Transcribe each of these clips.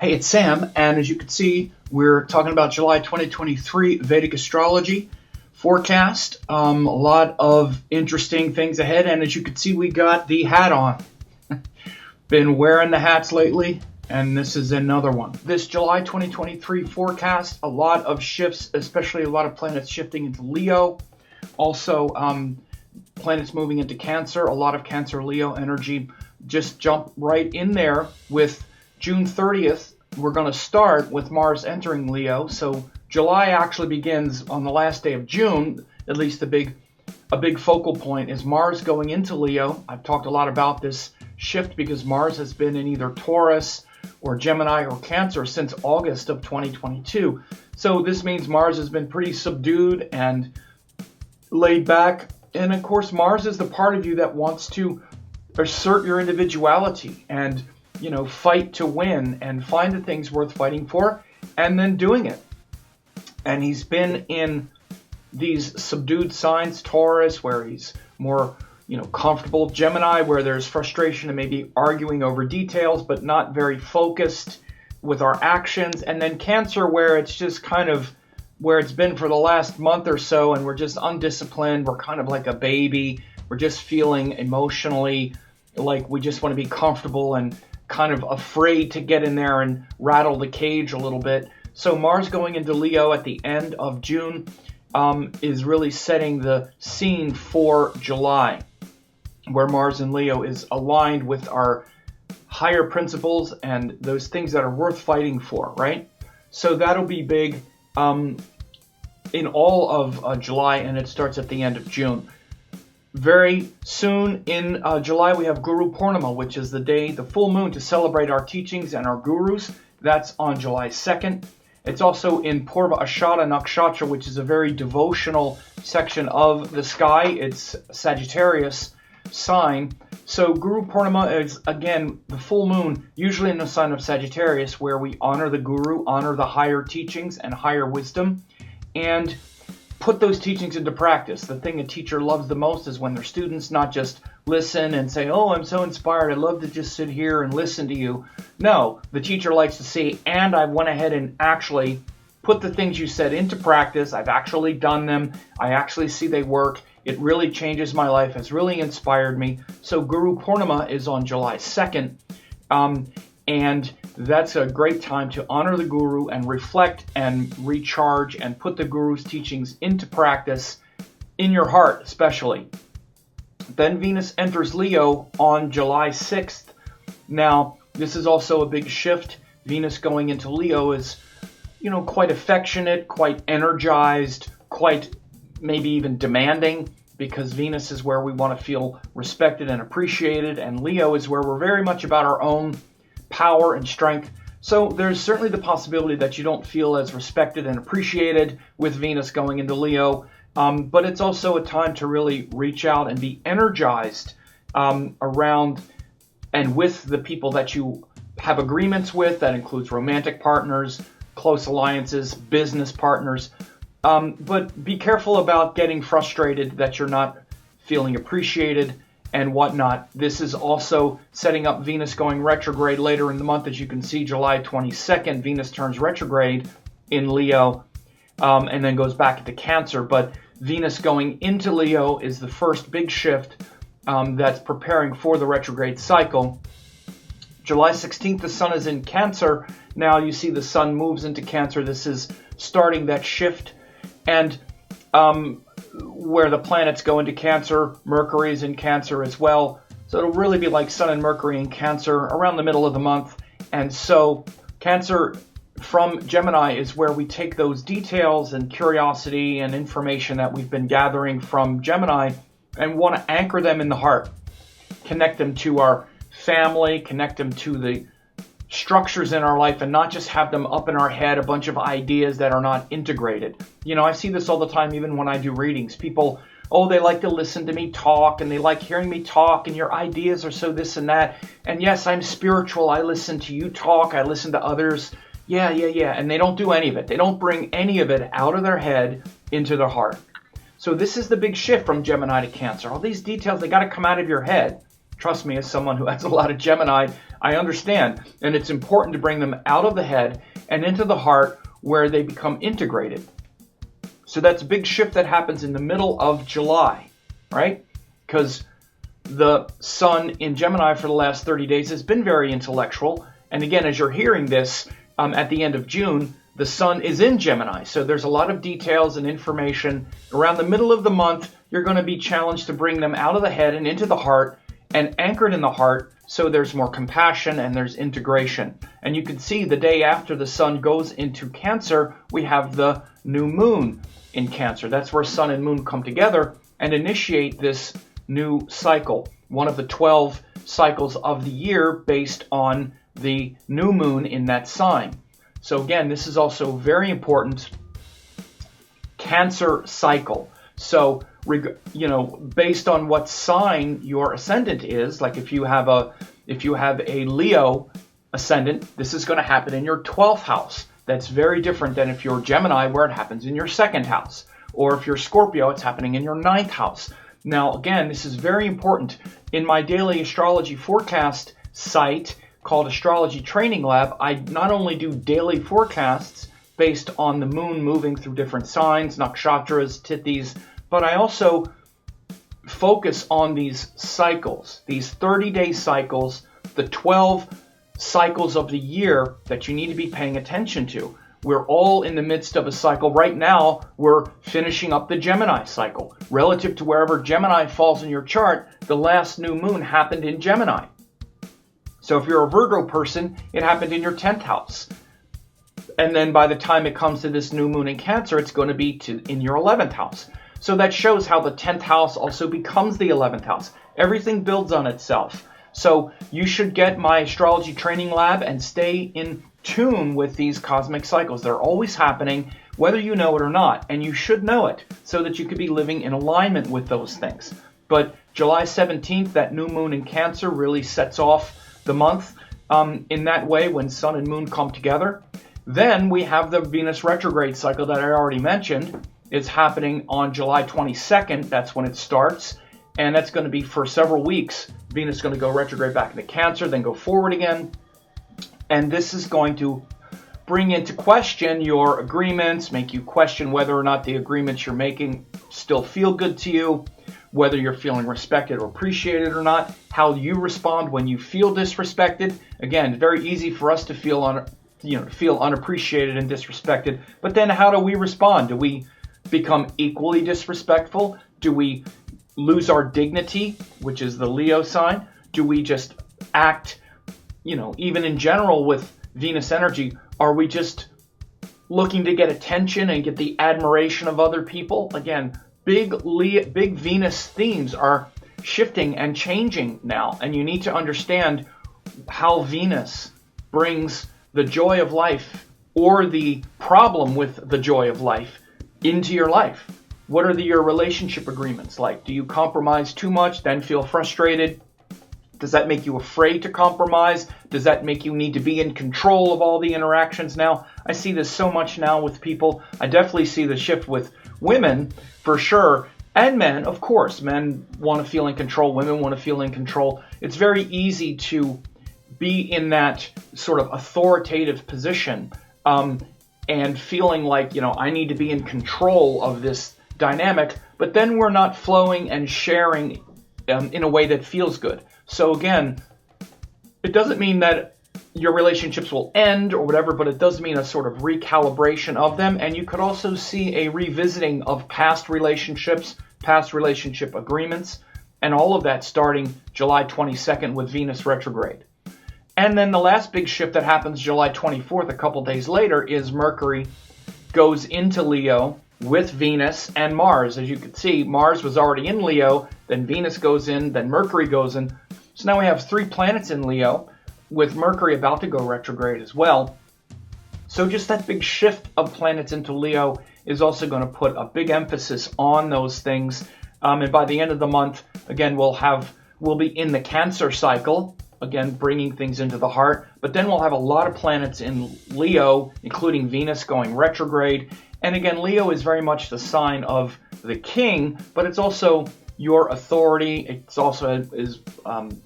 Hey, it's Sam, and as you can see, we're talking about July 2023 Vedic astrology forecast. A lot of interesting things ahead, and as you can see, we got the hat on. Been wearing the hats lately, and this is another one. This July 2023 forecast, a lot of shifts, especially a lot of planets shifting into Leo. Also, planets moving into Cancer, a lot of Cancer-Leo energy. Just jump right in there with June 30th, we're going to start with Mars entering Leo. So July actually begins on the last day of June. At least a big focal point is Mars going into Leo. I've talked a lot about this shift because Mars has been in either Taurus or Gemini or Cancer since August of 2022. So this means Mars has been pretty subdued and laid back. And of course, Mars is the part of you that wants to assert your individuality and fight to win and find the things worth fighting for and then doing it. And he's been in these subdued signs, Taurus, where he's more, comfortable, Gemini, where there's frustration and maybe arguing over details, but not very focused with our actions. And then Cancer, where it's just kind of where it's been for the last month or so, and we're just undisciplined. We're kind of like a baby. We're just feeling emotionally like we just want to be comfortable and kind of afraid to get in there and rattle the cage a little bit. So Mars going into Leo at the end of June is really setting the scene for July, where Mars in Leo is aligned with our higher principles and those things that are worth fighting for, right? So that'll be big in all of July, and it starts at the end of June. Very soon in July, we have Guru Purnima, which is the full moon to celebrate our teachings and our gurus. That's on July 2nd. It's also in Purva Ashada Nakshatra, which is a very devotional section of the sky. It's Sagittarius sign. So Guru Purnima is, again, the full moon, usually in the sign of Sagittarius, where we honor the guru, honor the higher teachings and higher wisdom, and put those teachings into practice. The thing a teacher loves the most is when their students not just listen and say, oh, I'm so inspired, I love to just sit here and listen to you. No, the teacher likes to see, and I went ahead and actually put the things you said into practice. I've actually done them. I actually see they work. It really changes my life. It's really inspired me. So Guru Purnima is on July 2nd. And that's a great time to honor the guru and reflect and recharge and put the guru's teachings into practice in your heart, especially. Then Venus enters Leo on July 6th. Now, this is also a big shift. Venus going into Leo is, quite affectionate, quite energized, quite maybe even demanding, because Venus is where we want to feel respected and appreciated, and Leo is where we're very much about our own power and strength. So there's certainly the possibility that you don't feel as respected and appreciated with Venus going into Leo, but it's also a time to really reach out and be energized around and with the people that you have agreements with. That includes romantic partners, close alliances, business partners. But be careful about getting frustrated that you're not feeling appreciated and whatnot. This is also setting up Venus going retrograde later in the month. As you can see, July 22nd, Venus turns retrograde in Leo and then goes back into Cancer. But Venus going into Leo is the first big shift that's preparing for the retrograde cycle. July 16th, the sun is in Cancer. Now you see the sun moves into Cancer. This is starting that shift. And where the planets go into Cancer, Mercury is in Cancer as well. So it'll really be like Sun and Mercury in Cancer around the middle of the month. And so Cancer from Gemini is where we take those details and curiosity and information that we've been gathering from Gemini and want to anchor them in the heart, connect them to our family, connect them to the structures in our life, and not just have them up in our head, a bunch of ideas that are not integrated. I see this all the time, even when I do readings. People, they like to listen to me talk, and they like hearing me talk, and your ideas are so this and that. And yes, I'm spiritual. I listen to you talk. I listen to others. Yeah. And they don't do any of it. They don't bring any of it out of their head into their heart. So this is the big shift from Gemini to Cancer. All these details, they got to come out of your head. Trust me, as someone who has a lot of Gemini, I understand. And it's important to bring them out of the head and into the heart where they become integrated. So that's a big shift that happens in the middle of July, right? Because the sun in Gemini for the last 30 days has been very intellectual. And again, as you're hearing this at the end of June, the sun is in Gemini. So there's a lot of details and information. Around the middle of the month, you're going to be challenged to bring them out of the head and into the heart and anchored in the heart, so there's more compassion and there's integration. And you can see the day after the sun goes into Cancer, we have the new moon in Cancer. That's where sun and moon come together and initiate this new cycle, one of the 12 cycles of the year based on the new moon in that sign. So again, this is also very important Cancer cycle. So, based on what sign your ascendant is, like if you have a Leo ascendant, this is going to happen in your 12th house. That's very different than if you're Gemini, where it happens in your 2nd house. Or if you're Scorpio, it's happening in your 9th house. Now, again, this is very important. In my daily astrology forecast site called Astrology Training Lab, I not only do daily forecasts based on the moon moving through different signs, nakshatras, tithis, but I also focus on these cycles, these 30-day cycles, the 12 cycles of the year that you need to be paying attention to. We're all in the midst of a cycle. Right now, we're finishing up the Gemini cycle. Relative to wherever Gemini falls in your chart, the last new moon happened in Gemini. So if you're a Virgo person, it happened in your 10th house. And then by the time it comes to this new moon in Cancer, it's going to be in your 11th house. So that shows how the 10th house also becomes the 11th house. Everything builds on itself. So you should get my Astrology Training Lab and stay in tune with these cosmic cycles. They're always happening, whether you know it or not. And you should know it so that you could be living in alignment with those things. But July 17th, that new moon in Cancer really sets off the month in that way when sun and moon come together. Then we have the Venus retrograde cycle that I already mentioned. It's happening on July 22nd. That's when it starts. And that's going to be for several weeks. Venus is going to go retrograde back into Cancer, then go forward again. And this is going to bring into question your agreements, make you question whether or not the agreements you're making still feel good to you, whether you're feeling respected or appreciated or not, how you respond when you feel disrespected. Again, it's very easy for us to feel unappreciated and disrespected. But then how do we respond? Do we become equally disrespectful? Do we lose our dignity, which is the Leo sign? Do we just act, even in general with Venus energy, are we just looking to get attention and get the admiration of other people? Again, big Venus themes are shifting and changing now, and you need to understand how Venus brings the joy of life or the problem with the joy of life into your life. What are your relationship agreements like? Do you compromise too much, then feel frustrated? Does that make you afraid to compromise? Does that make you need to be in control of all the interactions now? I see this so much now with people. I definitely see the shift with women, for sure, and men, of course. Men want to feel in control. Women want to feel in control. It's very easy to be in that sort of authoritative position and feeling like, I need to be in control of this dynamic, but then we're not flowing and sharing in a way that feels good. So again, it doesn't mean that your relationships will end or whatever, but it does mean a sort of recalibration of them. And you could also see a revisiting of past relationships, past relationship agreements, and all of that starting July 22nd with Venus retrograde. And then the last big shift that happens July 24th, a couple days later, is Mercury goes into Leo with Venus and Mars. As you can see, Mars was already in Leo, then Venus goes in, then Mercury goes in. So now we have 3 planets in Leo, with Mercury about to go retrograde as well. So just that big shift of planets into Leo is also going to put a big emphasis on those things. And by the end of the month, again, we'll be in the Cancer cycle, again, bringing things into the heart. But then we'll have a lot of planets in Leo, including Venus going retrograde. And again, Leo is very much the sign of the king, but it's also, your authority. It's also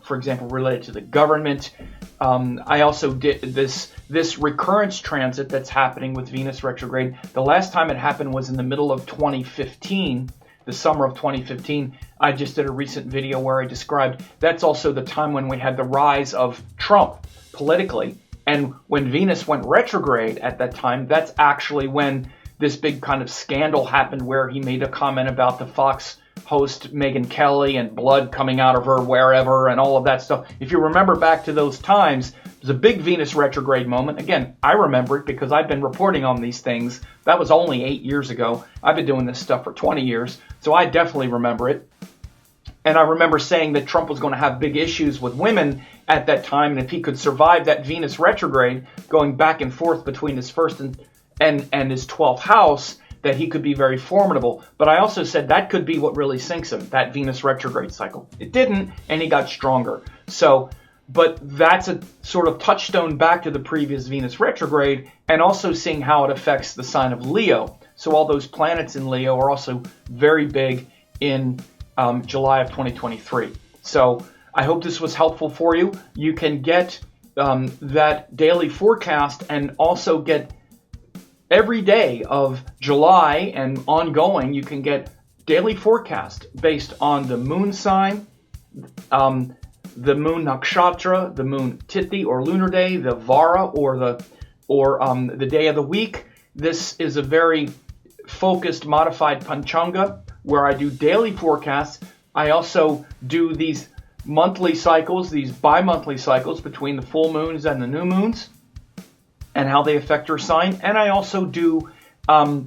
for example, related to the government. I also did this recurrence transit that's happening with Venus retrograde. The last time it happened was in the middle of 2015, the summer of 2015. I just did a recent video where I described that's also the time when we had the rise of Trump politically. And when Venus went retrograde at that time, that's actually when this big kind of scandal happened where he made a comment about the Fox host Megyn Kelly and blood coming out of her wherever and all of that stuff. If you remember back to those times, it was a big Venus retrograde moment. Again, I remember it because I've been reporting on these things. That was only 8 years ago. I've been doing this stuff for 20 years, so I definitely remember it. And I remember saying that Trump was going to have big issues with women at that time, and if he could survive that Venus retrograde, going back and forth between his first and his 12th house, that he could be very formidable. But I also said that could be what really sinks him, that Venus retrograde cycle. It didn't, and he got stronger. So, but that's a sort of touchstone back to the previous Venus retrograde, and also seeing how it affects the sign of Leo. So all those planets in Leo are also very big in July of 2023. So I hope this was helpful for you. You can get that daily forecast and also get every day of July and ongoing. You can get daily forecast based on the moon sign, the moon nakshatra, the moon tithi or lunar day, the vara or the day of the week. This is a very focused modified panchanga where I do daily forecasts. I also do these monthly cycles, these bi-monthly cycles between the full moons and the new moons and how they affect your sign. And I also do,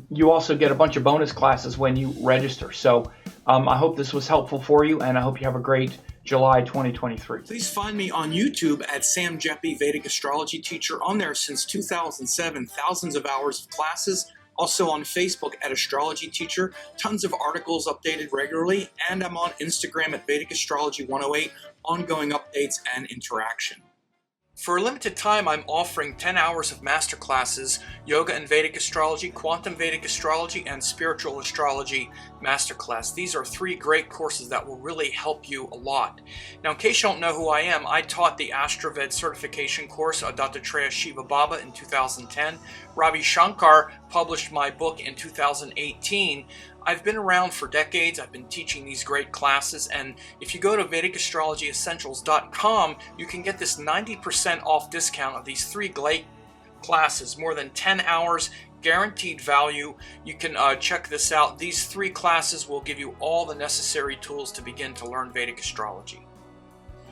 you also get a bunch of bonus classes when you register. So I hope this was helpful for you, and I hope you have a great July 2023. Please find me on YouTube at Sam Jeppy, Vedic Astrology Teacher. On there since 2007, thousands of hours of classes. Also on Facebook at Astrology Teacher, tons of articles updated regularly, and I'm on Instagram at Vedic Astrology 108, ongoing updates and interaction. For a limited time, I'm offering 10 hours of masterclasses, Yoga and Vedic Astrology, Quantum Vedic Astrology, and Spiritual Astrology Masterclass. These are 3 great courses that will really help you a lot. Now, in case you don't know who I am, I taught the Astraved certification course, Dattatreya Shiva Baba, in 2010. Ravi Shankar published my book in 2018. I've been around for decades. I've been teaching these great classes, and if you go to VedicAstrologyEssentials.com, you can get this 90% off discount of these 3 great classes, more than 10 hours, guaranteed value. You can check this out. These 3 classes will give you all the necessary tools to begin to learn Vedic astrology.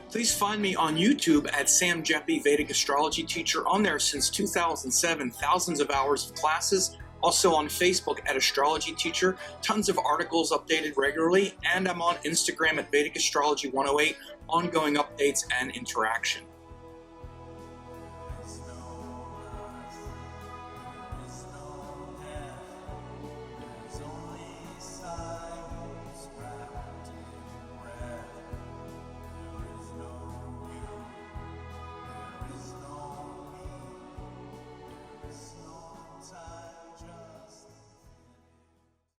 Please find me on YouTube at Sam Jeppy, Vedic Astrology Teacher. On there since 2007, thousands of hours of classes. Also on Facebook at Astrology Teacher, tons of articles updated regularly, and I'm on Instagram at Vedic Astrology 108, ongoing updates and interaction.